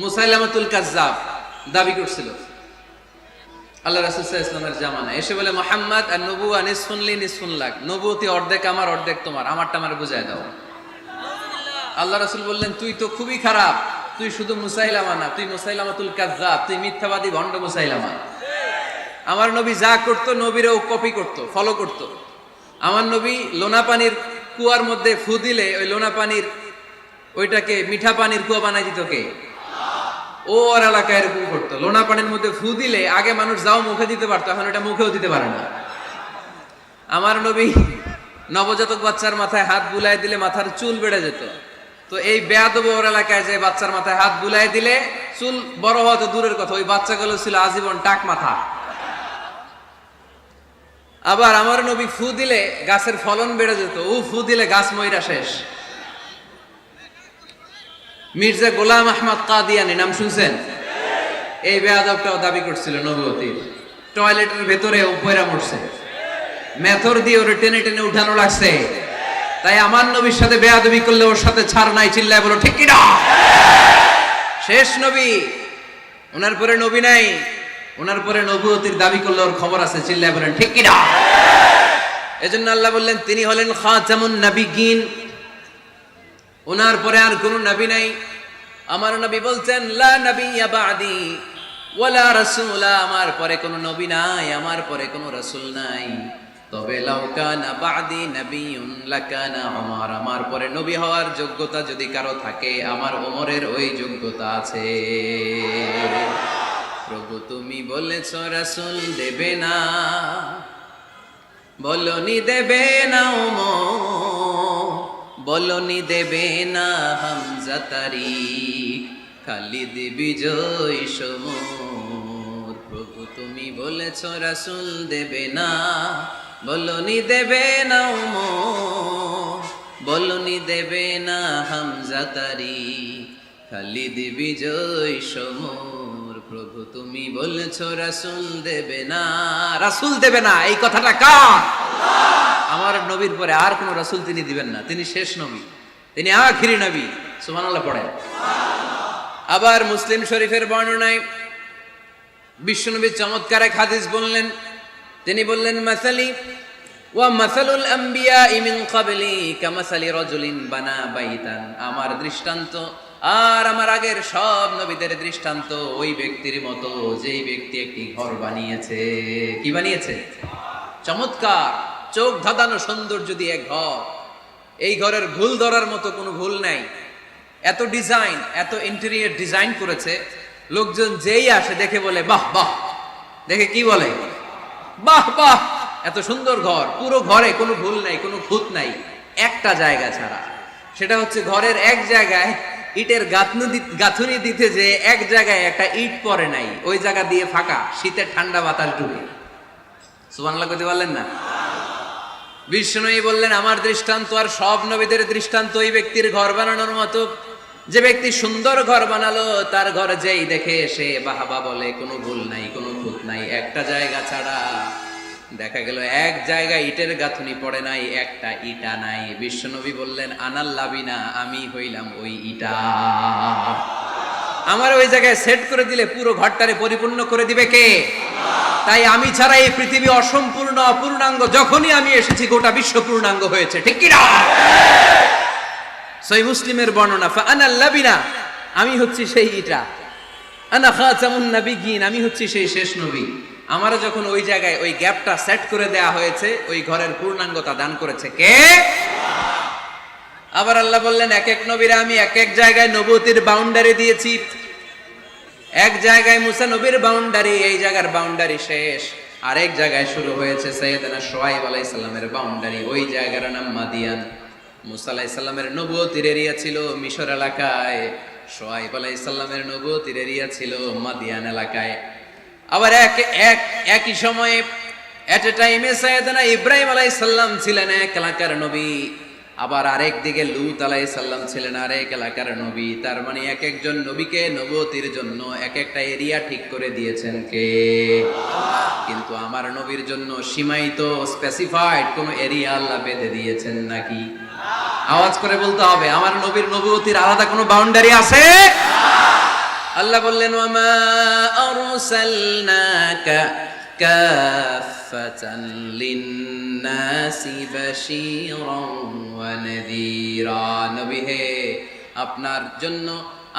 মুসাইলামাতুল কাজ্জাব দাবি করছিল আল্লাহ রাসূল সাল্লাল্লাহু আলাইহি ওয়াসাল্লামের জামানায়, এসে বলে মুহাম্মদ আর নবুয়া নিসফুন লি নিসফুন লাক, নবুয়তি অর্ধেক আমার অর্ধেক তোমার, আমারটা আমারে বুঝায় দাও। আল্লাহ রাসূল বললেন, তুই তো খুবই খারাপ, তুই শুধু মুসাইলামা না, তুই মুসাইলামাতুল কাজ্জাব, তুই মিথ্যাবাদী ভণ্ড মুসাইলামা। আমার নবী যা করতো নবীরাও কপি করতো, ফলো করতো। আমার নবী লোনা পানির কুয়ার মধ্যে ফু দিলে ওই লোনা পানির ওইটাকে মিঠা পানির কুয়া বানাই দিত কে? ও ওর এলাকায় এরকম করতো, লোনা পানির মধ্যে ফু দিলে আগে মানুষ যাও মুখে দিতে পারতো, এখন এটা মুখেও দিতে পারে না। আমার নবী নবজাতক বাচ্চার মাথায় হাত বুলাই দিলে মাথার চুল বেড়ে যেত, তো এই বেয়াদব ওর এলাকায় যে বাচ্চার মাথায় হাত বুলাই দিলে চুল বড় হওয়া তো দূরের কথা, ওই বাচ্চাগুলো ছিল আজীবন টাক মাথা। আবার আমার নবী ফু দিলে গাছের ফলন বেড়ে যেত, ও ফু দিলে গাছ মইরা শেষ। মির্জা গোলাম আহমদ কাদিয়ানি নাম শুনছেন? এই বেয়াদবটাও দাবি করছিল নবুয়তির, টয়লেটের ভেতরে উপরে মরছে, মেথর দিয়ে ওরে টেনে টেনে উঠানো লাগছে। তাই আমার নবীর সাথে বেয়াদবি করলে ওর সাথে ছাড় নাই, চিল্লায় বলো ঠিক কি না? শেষ নবী, ওনার পরে নবী নাই, ওনার পরে নবুয়তির দাবি করলে ওর খবর আছে, চিল্লায় বলেন ঠিক কি না? এজন্য আল্লাহ বললেন তিনি হলেন খাতামুন নবিয়্যিন, ওনার পরে আর কোন নবী নাই। আমার নবী বলছেন লা নাবিয়্যা বা'দি ওয়ালা রাসূলা, আমার পরে কোন নবী নাই, আমার পরে কোন রাসূল নাই। তবে লাউ কানা বা'দি নাবিয়্যুন লাকানা উমর, আমার পরে নবী হওয়ার যোগ্যতা যদি কারো থাকে আমার ওমরের ওই যোগ্যতা আছে। প্রভু তুমি বলেছ রাসূল দেবে না, বলনি দেবে না ওমর, বলনি দেবে না হামজা তারিক, খালিদ বিজয় সমর। প্রভু তুমি বলেছ রাসূল দেবে না, বলনি দেবে না ওমর, বলনি দেবে না হামজা তারিক, খালিদ বিজয় সমর। প্রভু তুমি বলেছ রাসূল দেবে না, রাসূল দেবে না, এই কথাটা কার? আমার নবীর পরে আর কোন রাসূল তিনি দিবেন না, তিনি শেষ নবী, তিনি আখিরি নবী। সুবহানাল্লাহ পড়েন। আবার মুসলিম শরীফের বর্ণনায় বিশ্বনবী চমৎকার এক হাদিস বললেন, তিনি বললেন মাসালি ওয়া মাসালুল আম্বিয়া মিন ক্বাবলি কামাসালি রাজুলিন বানা বাইতান, আমার দৃষ্টান্ত আর আমার আগের সব নবীদের দৃষ্টান্ত ওই ব্যক্তির মতো যেই ব্যক্তি একটি ঘর বানিয়েছে। কি বানিয়েছে? চমৎকার চোখ ধাঁধানো সৌন্দর্য দিয়ে এক ঘর, এই ঘরের ভুল ধরার মতো কোনো ভুল নাই, এত ডিজাইন, এত ইন্টেরিয়র ডিজাইন করেছে, লোকজন যেই আসে দেখে বলে বাহ বাহ, দেখে কি বলে বাহ বাহ, এত সুন্দর ঘর। পুরো ঘরে কোনো ভুল নাই, কোনো খুঁত নাই, একটা জায়গা ছাড়া, সেটা হচ্ছে ঘরের এক জায়গায় ইটের গাঁথুনি দিতে যে এক জায়গায় একটা ইট পড়ে নাই, ওই জায়গা দিয়ে ফাঁকা, শীতের ঠান্ডা বাতাস ঢুকে। সুবহানাল্লাহ কইতে পারলেন না? বিশ্বনবী বললেন আমার দৃষ্টান্ত আর সব নবীদের দৃষ্টান্ত ওই ব্যক্তির ঘর বানানোর মতো, যে ব্যক্তি সুন্দর ঘর বানালো তার ঘর যেই দেখে সে বাহাবা বলে, কোনো ভুল নাই, কোনো খুঁত নাই, একটা জায়গা ছাড়া। দেখা গেল এক জায়গায় ইটের গাঁথুনি পড়ে নাই, একটা ইটা নাই। বিশ্বনবী বললেন আনাল লাবিনা, আমি হইলাম ওই ইটা, আমার ওই জায়গায় সেট করে দিলে পুরো ঘরটারে পরিপূর্ণ করে দিবে কে? তাই আমি ছাড়া এই পৃথিবী অসম্পূর্ণ, অপূর্ণাঙ্গ, যখনই আমি এসেছি গোটা বিশ্ব পূর্ণাঙ্গ হয়েছে, ঠিক কি না? সহিহ মুসলিমের বর্ণনা, ফা আনাল লাবিনা, আমি হচ্ছি সেই ইটা, আনা খাতামুন নবিয়্যিন, আমি হচ্ছি সেই শেষ নবী। আমারও যখন ওই জায়গায় ওই গ্যাপটা সেট করে দেয়া হয়েছে, ওই ঘরের পূর্ণাঙ্গতা দান করেছে কে? আবার আল্লাহ বললেন এক এক নবীরা আমি এক এক জায়গায় নবুয়তির বাউন্ডারি দিয়েছি। এক জায়গায় মুসা নবীর বাউন্ডারি, এই জায়গার বাউন্ডারি শেষ, আরেক জায়গায় শুরু হয়েছে সাইয়েদনা শুআয়ব আলাইহিস সালামের বাউন্ডারি, ওই জায়গার নাম মাদিয়ান। মুসা আলাইহিস সালামের নবুয়তির এরিয়া ছিল মিশর এলাকায়, শুআয়ব আলাইহিস সালামের নবুয়তির এরিয়া ছিল মাদিয়ান এলাকায়। আবার একই সময়ে এট এ টাইমে সাইয়েদনা ইব্রাহিম আলাইহিস সালাম ছিলেন এক এলাকার নবী, আবার আরেক দিকে লূত আলাইহিস সালাম ছিলেন আরেক এলাকার নবী। তার মানে এক একজন নবীকে নবুয়তির জন্য এক একটা এরিয়া ঠিক করে দিয়েছেন কে? কিন্তু আমার নবীর জন্য সীমায়িত স্পেসিফাইড কোন এরিয়া আল্লাহ বেঁধে দিয়েছেন নাকি? আওয়াজ করে বলতে হবে, আমার নবীর নবুয়তির আলাদা কোনো বাউন্ডারি আছে? আল্লাহ বললেন ওয়ামা আরসালনাকা কাফাতান লিন্নাসি বাশীরান ওয়া নাযীরা। নবী হে, আপনার জন্য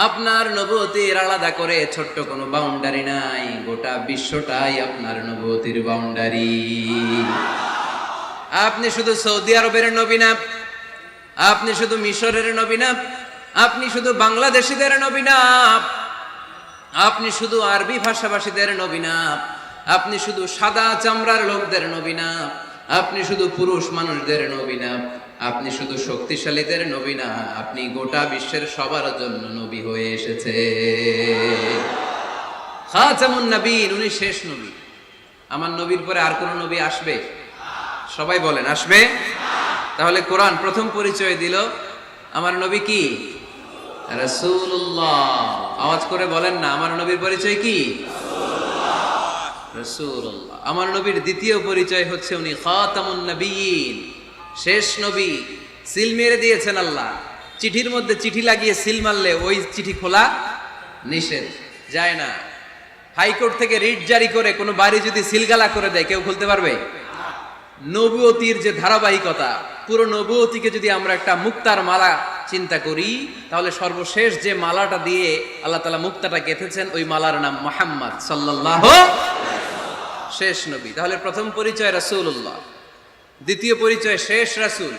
আপনার নবুয়তির আলাদা করে ছোট্ট কোনো বাউন্ডারি নাই, গোটা বিশ্বটাই আপনার নবুয়তির বাউন্ডারি। আপনি শুধু সৌদি আরবের নবী না, আপনি শুধু মিশরের নবী না, আপনি শুধু বাংলাদেশিদের নবী না, আপনি শুধু আরবি ভাষাভাষীদের নবী না, আপনি শুধু সাদা চামড়ার লোকদের নবী না, আপনি শুধু পুরুষ মানুষদের নবী না, আপনি শুধু শক্তিশালীদের নবী না, আপনি গোটা বিশ্বের সবার জন্য নবী হয়ে এসেছে। খাতামুন নবীন, উনি শেষ নবী। আমার নবীর পরে আর কোন নবী আসবে? সবাই বলেন আসবে। তাহলে কোরআন প্রথম পরিচয় দিল আমার নবী কি? রাসূলুল্লাহ। আওয়াজ করে বলেন না, আমার নবীর পরিচয় কি? রাসূলুল্লাহ। আমার নবীর দ্বিতীয় পরিচয় হচ্ছে উনি খাতামুন নবীন, শেষ নবী। সিল মেরে দিয়েছেন আল্লাহ। চিঠির মধ্যে চিঠি লাগিয়ে সিল মারলে ওই চিঠি খোলা নিষেধ, যায় না। হাইকোর্ট থেকে রিট জারি করে কোনো বাড়ি যদি সিলগালা করে দেয়, কেউ খুলতে পারবে? নবুয়তির যে ধারাবাহিকতা, পুরো নবুয়তিকে যদি আমরা একটা মুক্তার মালা চিন্তা করি, তাহলে সর্বশেষ যে মালাটা দিয়ে আল্লাহ তাআলা মুক্তাটা গেঁথেছেন, ওই মালার নাম মুহাম্মদ সাল্লাল্লাহু, শেষ নবী। তাহলে প্রথম পরিচয় রাসূলুল্লাহ, দ্বিতীয় পরিচয় শেষ রাসূল।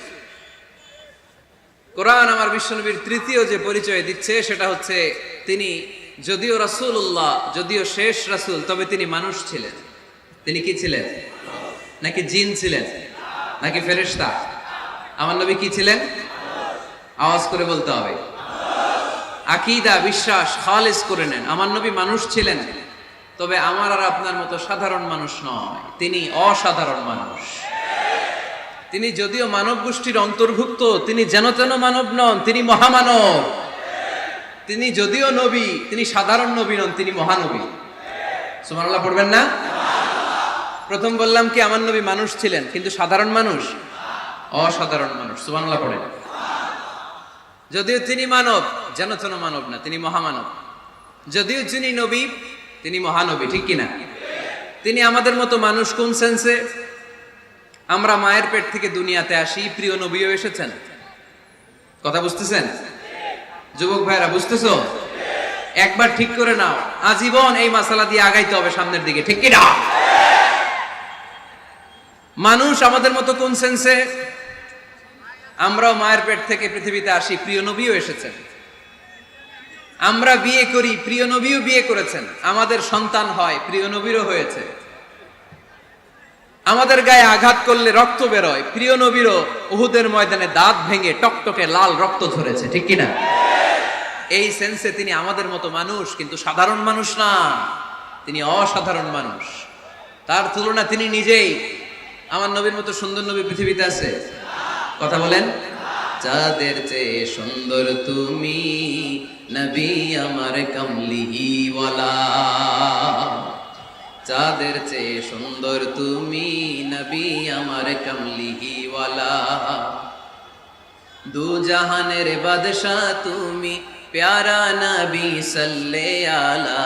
কোরআন আমার বিশ্বনবীর তৃতীয় যে পরিচয় দিচ্ছে সেটা হচ্ছে তিনি যদিও রাসূলুল্লাহ, যদিও শেষ রাসূল, তবে তিনি মানুষ ছিলেন। তিনি কি ছিলেন? নাকি জিন ছিলেন? নাকি ফেরেশতা? আমার নবী কি ছিলেন? আওয়াজ করে বলতে হবে। আকীদা, বিশ্বাস খালিস করে নেন। আমার নবী মানুষ ছিলেন, তবে আমার আর আপনার মতো সাধারণ মানুষ নয়, তিনি অসাধারণ মানুষ। তিনি যদিও মানব গোষ্ঠীর অন্তর্ভুক্ত, তিনি যেন তেন মানব নন, তিনি মহামানব। তিনি যদিও নবী, তিনি সাধারণ নবী নন, তিনি মহানবী। সুবহানাল্লাহ পড়বেন না? প্রথম বললাম কি আমার নবী মানুষ ছিলেন, কিন্তু সাধারণ মানুষ, অসাধারণ মানুষ। সুবহানাল্লাহ পড়েন। যদিও তিনি মানব, যেন তেন মানব না, তিনি মহামানব। যদিও তিনি নবী, তিনি মহানবী, ঠিক কিনা? তিনি আমাদের মতো মানুষ কোন সেন্সে? আমরা মায়ের পেট থেকে দুনিয়াতে আসি, প্রিয় নবীও এসেছেন। কথা বুঝতেছেন? যুবক ভাইরা বুঝতেছো? একবার ঠিক করে নাও, আজীবন এই মাসালা দিয়ে আগাইতে হবে সামনের দিকে, ঠিক কিনা? মানুষ আমাদের মতো কোন সেন্সে? আমরাও মায়ের পেট থেকে পৃথিবীতে আসি, প্রিয় নবীও এসেছেন। আমরা বিয়ে করি, প্রিয় নবীও বিয়ে করেছেন। আমাদের সন্তান হয়, প্রিয় নবীরও হয়েছে। আমাদের গায়ে আঘাত করলে রক্ত বেরোয়, প্রিয় নবীরও উহুদের ময়দানে দাঁত ভেঙে টকটকে লাল রক্ত ঝরেছে, ঠিক কিনা? এই সেন্সে তিনি আমাদের মতো মানুষ, কিন্তু সাধারণ মানুষ না, তিনি অসাধারণ মানুষ। তার তুলনা তিনি নিজেই। আমার নবীর মতো সুন্দর নবী পৃথিবীতে আছে? কথা বলেন। যাদের চেয়ে সুন্দর তুমি নবী আমার কামলিওয়ালা, যাদের চেয়ে সুন্দর তুমি নবী আমার কামলিওয়ালা। দু জাহানের বাদশাহ তুমি প্যারা নবী সাল্লে আলা,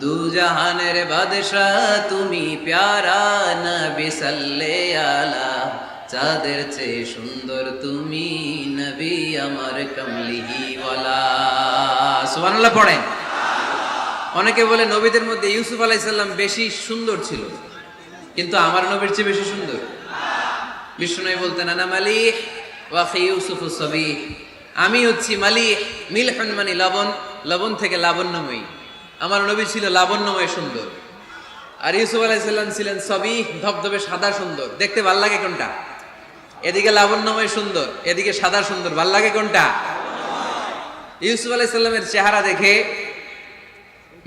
দু জাহানের বাদশাহ তুমি প্যারা নবী সাল্লে আলা। যাদের চেয়ে সুন্দর তুমি নবী আমার কামলিওয়ালা। সুবহানাল্লাহ পড়েন। অনেকে বলে নবীদের মধ্যে ইউসুফ আলাইহিস সালাম বেশি সুন্দর ছিল, কিন্তু আমার নবীর চেয়ে বেশি সুন্দর? বিষ্ণু বলতেন আনা মালিহ ওয়া আখি ইউসুফ সাবিহ, আমি হচ্ছি মালিহ, মিলহুন মানে লবণ, লবণ থেকে লাবণ্যময়ী। আমার নবী ছিল লাবণ্যময় সুন্দর, আর ইউসুফ আলাইহিস সালাম ছিলেন সাবিহ, ধবধবে সাদা সুন্দর। দেখতে ভাল লাগে কোনটা? এদিকে লাবণ্যময় সুন্দর, এদিকে সাদা সুন্দর, ভাল লাগে কোনটা? ইউসুফ আলাইহিস সালামের চেহারা দেখে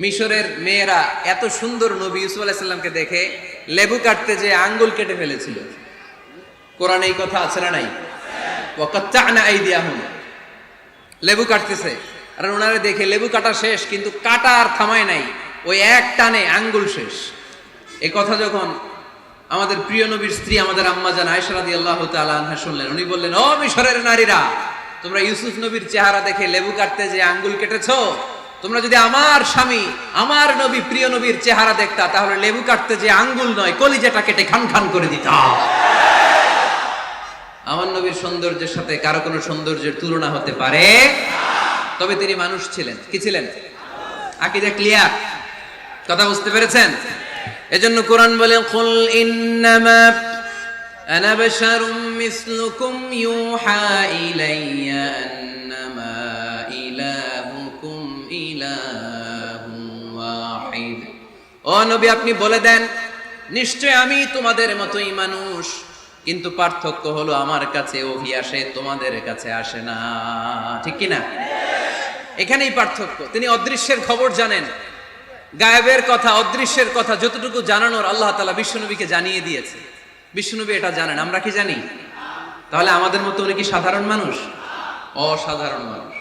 মিশরের মেয়েরা এত সুন্দর নবী ইউসুফ আলাইহিস সালামকে দেখে লেবু কাটতে যে আঙ্গুল কেটে ফেলেছিল। কোরআনে এই কথা আছে না নাই? ওয়া কাত্তা'না আইদিয়াহুম, লেবু কাটতেছে, আর ওনারে দেখে লেবু কাটা শেষ, কিন্তু কাটা আর থামায় নাই, ওই এক টানে আঙ্গুল শেষ। এই কথা যখন আমাদের প্রিয় নবীর স্ত্রী আমাদের আম্মা জান আয়েশা রাদিয়াল্লাহু তাআলা আনহা শুনলেন, উনি বললেন, ও মিশরের নারীরা, তোমরা ইউসুফ নবীর চেহারা দেখে লেবু কাটতে যে আঙ্গুল কেটেছো, তোমরা যদি আমার স্বামী আমার নবী প্রিয় নবীর চেহারা দেখতা তাহলে লেবু কাটতে যে আঙ্গুল নয় কলিজাটা কেটে খান খান করে দিতা। আমার নবীর সৌন্দর্যের সাথে কারো কোনো সৌন্দর্যের তুলনা হতে পারে? তবে তিনি মানুষ ছিলেন। কি ছিলেন? আকীদা ক্লিয়ার? কথা বুঝতে পেরেছেন? এজন্য কোরআন বলে কুল ইন্নামা আনা বাশারুম মিসলুকুম ইউহা ইলাইয়া আন্নামা ইলাহুকুম ইলাহুন ওয়াহিদ। ও নবী আপনি বলে দেন নিশ্চয় আমি তোমাদের মতোই মানুষ, কিন্তু পার্থক্য হলো আমার কাছে ওহী আসে, তোমাদের কাছে আসে না। ঠিক কি না? এখানেই পার্থক্য। তিনি অদৃশ্যের খবর জানেন, গায়েবের কথা অদৃশ্যের কথা যতটুকু জানানোর আল্লাহ তাআলা বিশ্বনবীকে জানিয়ে দিয়েছে। বিশ্বনবী এটা জানেন, আমরা কি জানি? তাহলে আমাদের মতো উনি কি সাধারণ মানুষ? অসাধারণ মানুষ।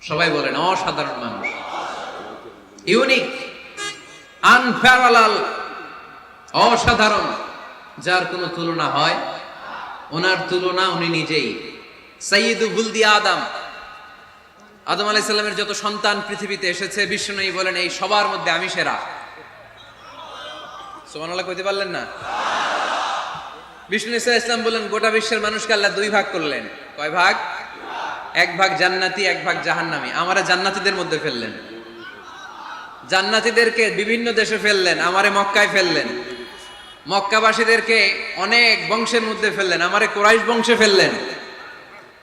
সবাই বলেন অসাধারণ মানুষ, ইউনিক, আনপ্যারালাল, অসাধারণ, যার কোনো তুলনা হয়? ওনার তুলনা উনি নিজেই। সাইয়্যিদু বুলদি আদম, আদম আলাইহিস সালামের যত সন্তান পৃথিবীতে এসেছে বিশ্বনবী বলেন এই সবার মধ্যে আমি সেরা। সুবহানাল্লাহ কইতে পারলেন না? বিষ্ণু ইসলাম বলেন গোটা বিশ্বের মানুষকে আল্লাহ দুই ভাগ করলেন। কয় ভাগ? এক ভাগ জান্নাতি, এক ভাগ জাহান্নামী। আমারে জান্নাতীদের মধ্যে ফেললেন, জান্নাতীদেরকে বিভিন্ন দেশে ফেললেন, আমারে মক্কায় ফেললেন। মক্কাবাসীদেরকে অনেক বংশের মধ্যে ফেললেন, আমারে কুরাইশ বংশে ফেললেন।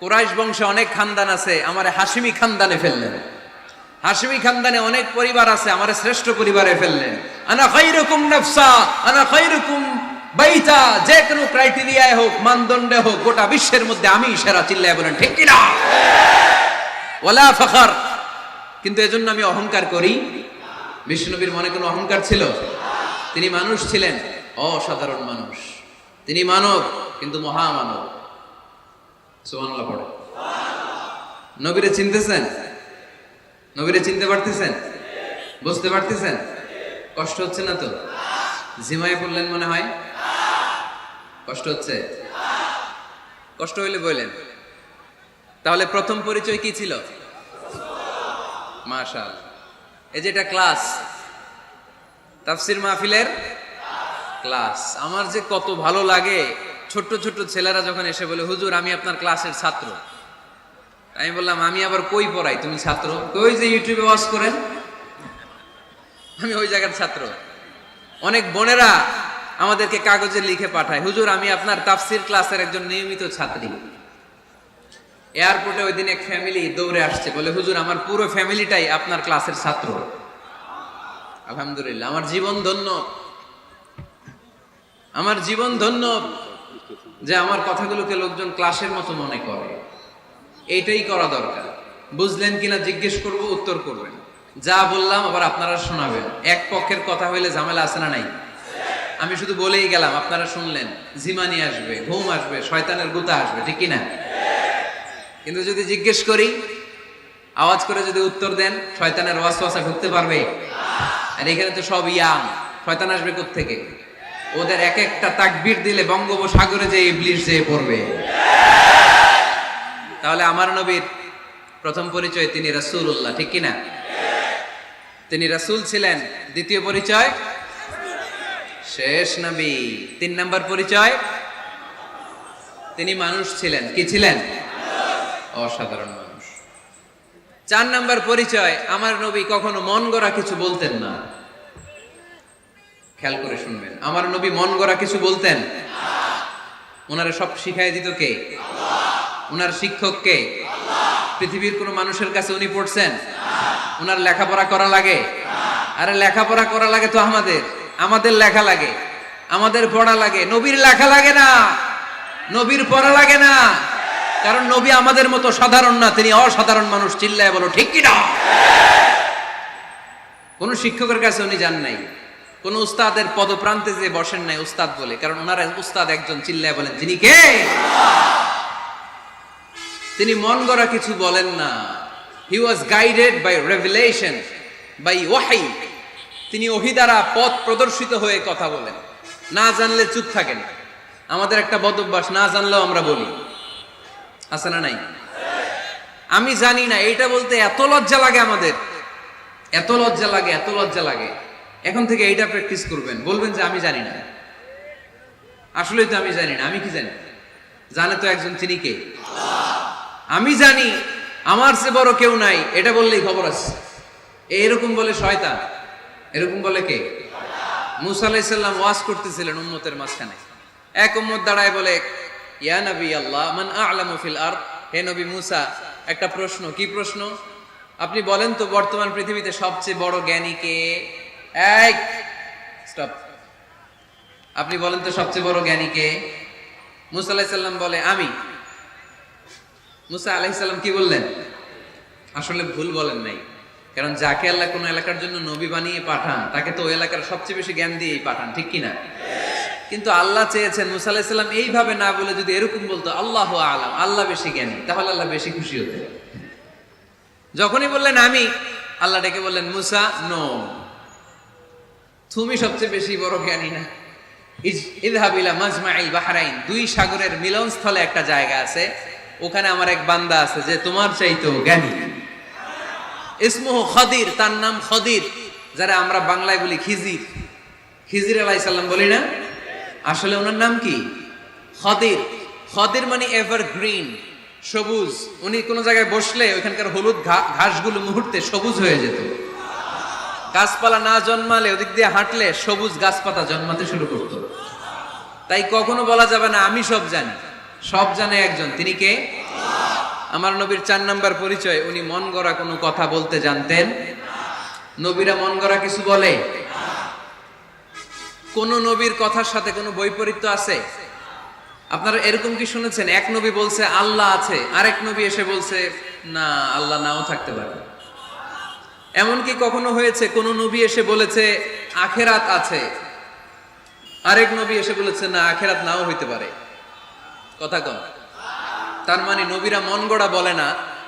কুরাইশ বংশে অনেক খানদান আছে, আমারে হাশিমি খানদানে ফেললেন। হাশিমি খানদানে অনেক পরিবার আছে, আমারে শ্রেষ্ঠ পরিবারে ফেললেন। আনা খায়রুকুম নাফসা আনা খায়রুকুম বাইতা, যে কোনো ক্রাইটেরিয়ায় হোক, মানদণ্ডে হোক, গোটা বিশ্বের মধ্যে আমি সেরা। চিল্লায় বলেন ঠিক কি না? ওয়ালা ফখর। কিন্তু এজন্য আমি অহংকার করি? বিশ্বনবীর মনে কোনো অহংকার ছিল? তিনি মানুষ ছিলেন, অসাধারণ মানুষ। তিনি মানব কিন্তু মহামানব। সুবহানাল্লাহ পড়ে। নবীরে চিনতেছেন? নবীরে চিনতে পারতেছেন? বুঝতে পারতেছেন? কষ্ট হচ্ছে না তো? জিমায় পড়লেন মনে হয়? কষ্ট হচ্ছে? কষ্ট হইলে বললেন। তাহলে প্রথম পরিচয় কি ছিল? মাশাআল্লাহ। এই যে এটা ক্লাস, তাফসীর মাহফিলের ক্লাস। আমার যে কত ভালো লাগে ছোট্ট ছোট্ট ছেলেরা যখন এসে বলে হুজুর আমি আপনার ক্লাসের ছাত্র। আমি বললাম আমি আবার কই পড়াই? তুমি ছাত্র? কই যে ইউটিউবে ওয়াজ করেন, আমি ওই জায়গার ছাত্র। অনেক বোনেরা আমাদেরকে কাগজে লিখে পাঠায় হুজুর আমি আপনার তাফসীর ক্লাসের একজন নিয়মিত ছাত্রী। এয়ারপোর্টে ওই দিন এক ফ্যামিলি দৌড়ে আসছে, বলে হুজুর আমার পুরো ফ্যামিলিটাই আপনার ক্লাসের ছাত্র। আলহামদুলিল্লাহ, আমার জীবন ধন্য, আমার জীবন ধন্য যে আমার কথাগুলোকে লোকজন ক্লাসের মতো মনে করে। এইটাই করা দরকার। বুঝলেন কিনা জিজ্ঞেস করব, উত্তর করবেন। যা বললাম আবার আপনারা শোনাবেন। এক পক্ষের কথা হইলে ঝামেলা আছে না নাই? আমি শুধু বলেই গেলাম, আপনারা শুনলেন, জিমানি আসবে, ঘুম আসবে, শয়তানের গুতা আসবে, ঠিক কিনা? কিন্তু যদি জিজ্ঞেস করি, আওয়াজ করে যদি উত্তর দেন, শয়তানের ওয়াসওয়াসা ঢুকতে পারবে? আর এখানে তো সব ইয়াং, শয়তান আসবে কোত্থেকে? ওদের এক একটা তাকবীর দিলে বঙ্গোপসাগরে যে ইবলিস যেয়ে পড়বে। তাহলে আমার নবীর প্রথম পরিচয় তিনি রাসূলুল্লাহ, ঠিক কিনা? তিনি রাসূল ছিলেন। দ্বিতীয় পরিচয় শেষ নবী। 3 নাম্বার পরিচয় তিনি মানুষ ছিলেন। কি ছিলেন? অসাধারণ মানুষ। 4 নাম্বার পরিচয় আমার নবী কখনো মন গড়া কিছু বলতেন না। খেয়াল করে শুনবেন, আমার নবী মন গড়া কিছু বলতেন? ওনারা সব শিখাই দিত কে? ওনার শিক্ষক কে? পৃথিবীর কোন মানুষের কাছে উনি পড়ছেন? ওনার লেখাপড়া করা লাগে? আরে লেখাপড়া করা লাগে তো আমাদের, আমাদের লেখা লাগে, আমাদের পড়া লাগে। নবীর লেখা লাগে না, নবীর পড়া লাগে না, কারণ নবী আমাদের মতো সাধারণ না, তিনি অসাধারণ মানুষ। চিল্লায় বলো ঠিক কি না? কোন শিক্ষকের কাছে উনি যান নাই, কোন উস্তাদের পদপ্রান্তে যে বসেন নাই উস্তাদ বলে, কারণ ওনার উস্তাদ একজন। চিল্লায় বলেন যিনি কে? তিনি মন গড়া কিছু বলেন না। He was guided by revelation, by ওয়াহি। তিনি ওহী দ্বারা পথ প্রদর্শিত হয়ে কথা বলেন। না জানলে চুপ থাকেন। আমাদের একটা বদ অভ্যাস, না জানলেও আমরা বলি, আছে না নাই? আমি জানি না, এইটা বলতে এত লজ্জা লাগে আমাদের। এত লজ্জা লাগে, এত লজ্জা লাগে। এখন থেকে এইটা প্র্যাকটিস করবেন, বলবেন যে আমি জানি না, আসলেই তো আমি জানি না। আমি কি জানি? জানে তো একজন, তিনি কে? আমি জানি, আমার চেয়ে বড় কেউ নাই, এটা বললেই খবর আছে। এরকম বলে শয়তান, এরকম বলে কে? মুসা আলাইহিস সালাম ওয়াজ করতেছিলেন উম্মতের মাঝখানে। এক উম্মত দাঁড়ায় বলে, ইয়া নবী আল্লাহ, মান আ'লামু ফিল আরদ, হে নবী মুসা, একটা প্রশ্ন। কি প্রশ্ন? আপনি বলেন তো বর্তমান পৃথিবীতে সবচেয়ে বড় জ্ঞানী কে? এই স্টপ, আপনি বলেন তো সবচেয়ে বড় জ্ঞানী কে? মুসা আলাইহিস সালাম বলে আমি। মুসা আলাইহিস সালাম কি বললেন? আসলে ভুল বলেন নাই, কারণ যাকে আল্লাহ কোন এলাকার জন্য নবী বানিয়ে পাঠান, তাকে তো ওই এলাকার সবচেয়ে বেশি জ্ঞান দিয়েই পাঠান, ঠিক কিনা? কিন্তু আল্লাহ চেয়েছেন মুসা আলাইহিস সালাম এইভাবে না বলে যদি এরকম বলতো, আল্লাহু আ'লাম, আল্লাহ বেশি জ্ঞানী, তাহলে আল্লাহ বেশি খুশি হতেন। যখনই বললেন আমি, আল্লাহ ডেকে বললেন, মুসা নো, তুমি সবচেয়ে বেশি বড় জ্ঞানী না। ইযহাব ইলা মাজমাইল বাহরাইন, দুই সাগরের মিলনস্থলে একটা জায়গা আছে, ওখানে আমার এক বান্দা আছে যে তোমার চাইতেও জ্ঞানী। ইসমুহু খদির, তার নাম খদির, যারা আমরা বাংলায় বলি খিজির। খিজির আলাইহিস সালাম বলি না, আসলে ওনার নাম কি? খদির। খদির মানে এভারগ্রিন, সবুজ। উনি কোন জায়গায় বসলে ওইখানকার হলুদ ঘাসগুলো মুহূর্তে সবুজ হয়ে যেত। গাছপালা না জন্মালে ওদিক দিয়ে হাঁটলে সবুজ গাছপাতা জন্মাতে শুরু করত। তাই কখনো বলা যাবে না আমি সব জানি, সব জানে একজন, তিনি কে? আমার নবীর 4 নাম্বার পরিচয়, উনি মন গড়া কোনো কথা বলতে জানতেন। নবীরা মন গড়া কিছু বলে? কোন নবীর কথার সাথে কোনো বৈপরীত্য আছে? আপনারা এরকম কি শুনেছেন, এক নবী বলছে আল্লাহ আছে, আরেক নবী এসে বলছে না, আল্লাহ নাও থাকতে পারে? এমনকি কখনো হয়েছে কোন নবী এসে বলেছে আখেরাত আছে, আরেক নবী এসে বলেছে না, আখেরাত নাও হইতে পারে? কথা কম। তার মানে নবীরা মন গড়া বলে না,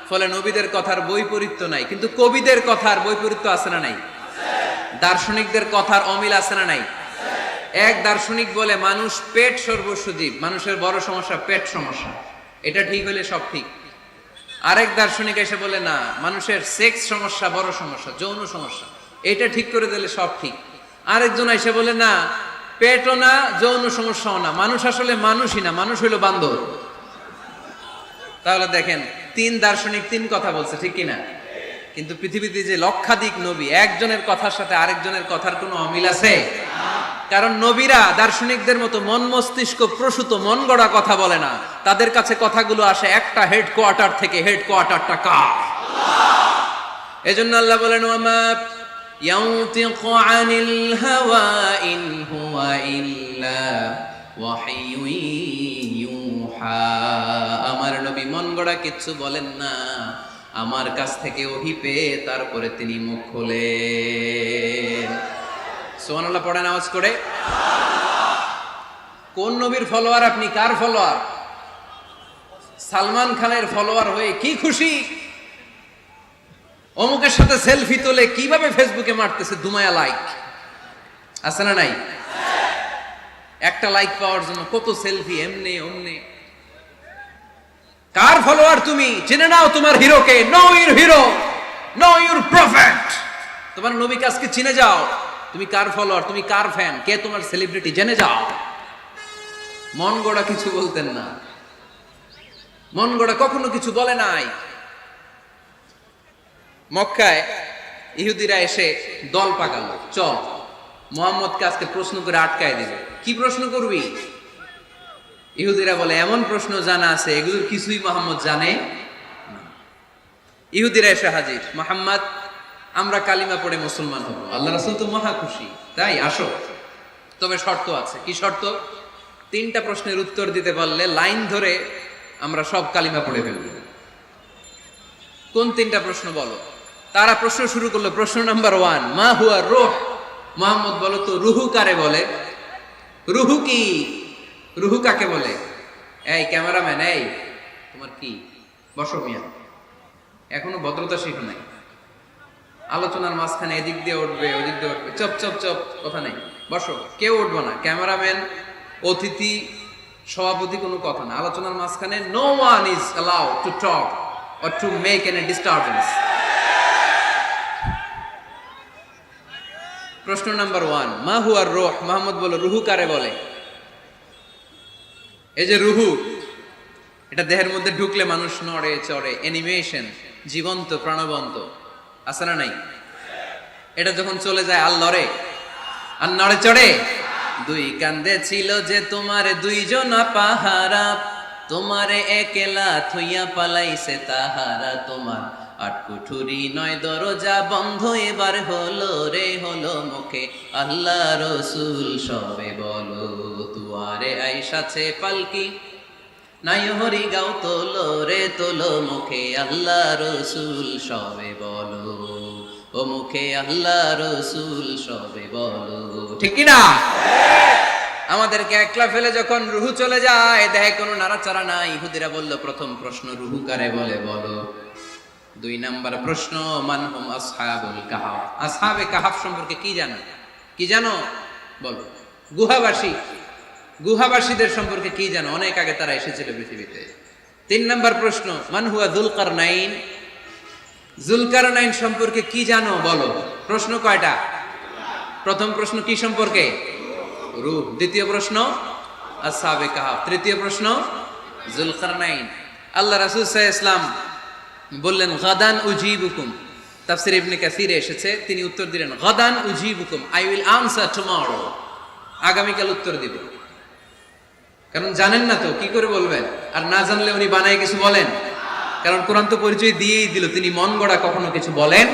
ফলে নবীদের কথার বৈপরীত্য নাই। কিন্তু কবিদের কথার বৈপরীত্য আছে না নাই? দার্শনিকদের কথার অমিল আছে না নাই? এক দার্শনিক বলে মানুষ পেট সর্বস্ব জীব, মানুষের বড় সমস্যা পেট সমস্যা, এটা ঠিক হলে সব ঠিক। আরেক দার্শনিক এসে বলে না, মানুষের সেক্স সমস্যা বড় সমস্যা, যৌন সমস্যা, এটা ঠিক করে দিলে সব ঠিক। আরেকজন এসে বলে না, পেটও না, যৌন সমস্যাও না, মানুষ আসলে মানুষই না, মানুষ হইল বান্দর। তাহলে দেখেন, 3 দার্শনিক 3 কথা বলছে, ঠিক কিনা? কিন্তু পৃথিবীতে যে লক্ষাধিক নবী, একজনের কথার সাথে আরেকজনের কথার কোনো অমিল আছে? কারণ নবীরা দার্শনিকদের মতো মন মস্তিষ্ক প্রসূত মন গড়া কথা বলে না, তাদের কাছে কথাগুলো আসে একটা হেডকোয়ার্টার থেকে। হেডকোয়ার্টারটা কার? এজন্য আল্লাহ বলেন, ওয়ামা ইয়ানতিকু আনিল হাওয়া ইন হুয়া ইল্লা ওয়াহয়ুন ইউহা। আমার নবী মন গড়া কিচ্ছু বলেন না, আমার কাছ থেকে ওহী পেয়ে তারপরে তিনি মুখ খোলেন। সুবহানাল্লাহ পড়েন আওয়াজ করে। কোন নবীর ফলোয়ার আপনি? কার ফলোয়ার? সালমান খানের ফলোয়ার হয়ে কি খুশি, অমুকের সাথে সেলফি তোলে কিভাবে ফেসবুকে মারতেছে দুমায়া লাইক, আছে না নাই? একটা লাইক পাওয়ার জন্য কত সেলফি, এমনে অমনে। কার ফলোয়ার তুমি? জেনে নাও তোমার হিরোকে। Know your hero, know your prophet. তোমার নবীকে আজকে চিনে যাও। তুমি কার ফলোয়ার, তুমি কার ফ্যান, কে তোমার সেলিব্রিটি, জেনে যাও। মন গড়া কিছু বলতেন না, মন গড়া কখনো কিছু বলে নাই। মক্কায় ইহুদিরা এসে দল পাকালো, চল মুহাম্মদকে আজকে প্রশ্ন করে আটকায় দিবে। কি প্রশ্ন করবি? ইহুদিরা বলে এমন প্রশ্ন জানা আছে এগুলোর কিছুই মুহাম্মদ জানে না। ইহুদিরা এসে হাজির, মুহাম্মদ আমরা কালিমা পড়ে মুসলমান হব, আল্লাহ রাসূল তো মহা খুশি, তাই আসো, তবে শর্ত আছে। কি শর্ত? 3টা প্রশ্নের উত্তর দিতে পারলে লাইন ধরে আমরা সব কালিমা পড়ে ফেলব। কোন 3টা প্রশ্ন বলো? তারা প্রশ্ন শুরু করলো। প্রশ্ন নাম্বার 1, মা হুয়া রূহ। মুহাম্মদ বলো তো রুহু কারে বলে? রুহু কি? রুহু কাকে বলে? এই ক্যামেরাম্যান, এই তোমার কি, বসো মিয়া, এখনো ভদ্রতা শিখো নাই। আলোচনার মাঝখানে এদিক দিয়ে উঠবে ওদিক দিয়ে উঠবে, চপ চপ চপ, কথা নেই, বসো। কেউ উঠবো না, ক্যামেরাম্যান, অতিথি, সভাপতি, কোনো কথা না। আলোচনার মাঝখানে no one is allowed to talk or to make any disturbance. প্রশ্ন নাম্বার 1, মা হুয়া রূহ? মুহাম্মদ বলল, রুহু কারে বলে? এই যে রুহু, এটা দেহের মধ্যে ঢুকলে মানুষ নড়ে চড়ে, অ্যানিমেশন, জীবন্ত প্রাণবন্ত, আছে না নাই? এটা যখন চলে যায় আর লড়ে আর নড়ে চড়ে। দুই কান্দে ছিল যে তোমার দুইজন পাহারা, তোমারে একেলা থইয়া পালাইছে তাহারা। তোমার আটকুঠুরি নয় দরজা বন্ধ, এবার হলো রে হলো মুখে আল্লাহ রসুল সবে বলো। তুয়ারে আইসাছে পালকি নাই হরি গাও তোলো রে তোলো, মুখে আল্লাহ রসুল সবে বলো। ও মুখে আল্লাহ রসুল সবে বলো। ঠিক কি না? আমাদেরকে একলা ফেলে যখন রুহু চলে যায়, দেহে কোনো নাড়াচাড়া নাই। ইহুদিরা বলল, প্রথম প্রশ্ন রুহু কারে বলে বলো। 2 নাম্বার প্রশ্ন, মান হুম আসহাবুল কাহাফ? আসহাবে কাহাফ সম্পর্কে কি জানো? কি জানো বলো। গুহাবাসী, গুহাবাসীদের সম্পর্কে কি জানো? অনেক আগে তারা এসেছিল পৃথিবীতে। 3 নাম্বার প্রশ্ন, মান হুয়া যুলকারনাইন? যুলকারনাইন সম্পর্কে কি জানো বলো। প্রশ্ন কয়টা? প্রথম প্রশ্ন কি সম্পর্কে? রূহ। দ্বিতীয় প্রশ্ন আসহাবে কাহাফ। তৃতীয় প্রশ্ন যুলকারনাইন। আল্লাহ রাসূল সাল্লাল্লাহু আলাইহি ওয়াসাল্লাম বললেন, গাদান উজিবুকুম। তাফসীর ইবনে কাসিরে এসেছে, তিনি উত্তর দিলেন, গাদান উজিবুকুম, আই উইল আনসার টুমরো। আগামীকাল উত্তর দিব। কারণ জানেন না তো কি করে বলবেন, আর না জানলে উনি বানায় কিছু বলেন? কারণ কোরআন তো পরিচয় দিয়েই দিল, তিনি মন গড়া কখনো কিছু বলেন